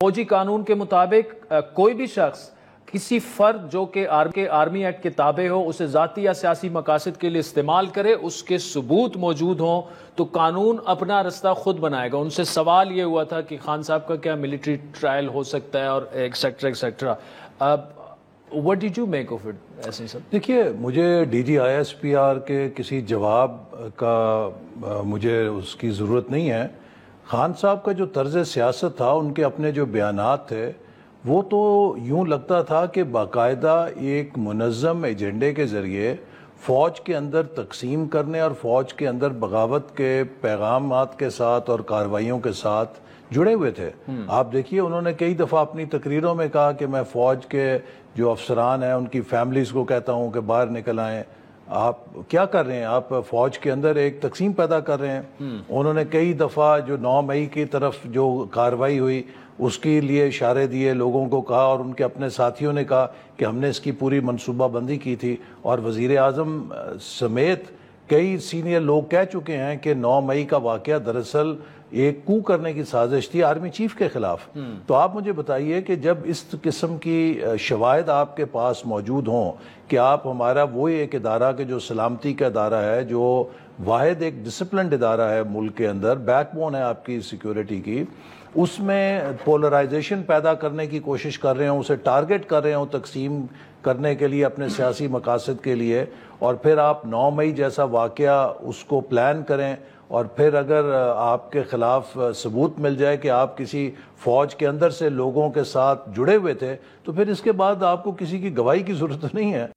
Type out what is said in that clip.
فوجی قانون کے مطابق کوئی بھی شخص کسی فرد جو کہ آرمی ایکٹ کے تابع ہو اسے ذاتی یا سیاسی مقاصد کے لیے استعمال کرے، اس کے ثبوت موجود ہوں تو قانون اپنا رستہ خود بنائے گا۔ ان سے سوال یہ ہوا تھا کہ خان صاحب کا کیا ملٹری ٹرائل ہو سکتا ہے اور etcetera etcetera. What did you make of it ایسے سب؟ دیکھیے، مجھے D G I S P R کے کسی جواب کا مجھے اس کی ضرورت نہیں ہے۔ خان صاحب کا جو طرز سیاست تھا، ان کے اپنے جو بیانات تھے، وہ تو یوں لگتا تھا کہ باقاعدہ ایک منظم ایجنڈے کے ذریعے فوج کے اندر تقسیم کرنے اور فوج کے اندر بغاوت کے پیغامات کے ساتھ اور کارروائیوں کے ساتھ جڑے ہوئے تھے۔ آپ دیکھیے، انہوں نے کئی دفعہ اپنی تقریروں میں کہا کہ میں فوج کے جو افسران ہیں ان کی فیملیز کو کہتا ہوں کہ باہر نکل آئیں۔ آپ کیا کر رہے ہیں؟ آپ فوج کے اندر ایک تقسیم پیدا کر رہے ہیں۔ انہوں نے کئی دفعہ جو 9 مئی کی طرف جو کارروائی ہوئی اس کے لیے اشارے دیے، لوگوں کو کہا، اور ان کے اپنے ساتھیوں نے کہا کہ ہم نے اس کی پوری منصوبہ بندی کی تھی، اور وزیر اعظم سمیت کئی سینئر لوگ کہہ چکے ہیں کہ 9 مئی کا واقعہ دراصل ایک کو کرنے کی سازش تھی آرمی چیف کے خلاف۔ تو آپ مجھے بتائیے کہ جب اس قسم کی شواہد آپ کے پاس موجود ہوں کہ آپ ہمارا وہی ایک ادارہ کہ جو سلامتی کا ادارہ ہے، جو واحد ایک ڈسپلنڈ ادارہ ہے ملک کے اندر، بیک بون ہے آپ کی سیکیورٹی کی، اس میں پولرائزیشن پیدا کرنے کی کوشش کر رہے ہوں، اسے ٹارگٹ کر رہے ہوں تقسیم کرنے کے لیے اپنے سیاسی مقاصد کے لیے، اور پھر آپ 9 مئی جیسا واقعہ اس کو پلان کریں، اور پھر اگر آپ کے خلاف ثبوت مل جائے کہ آپ کسی فوج کے اندر سے لوگوں کے ساتھ جڑے ہوئے تھے، تو پھر اس کے بعد آپ کو کسی کی گواہی کی ضرورت نہیں ہے۔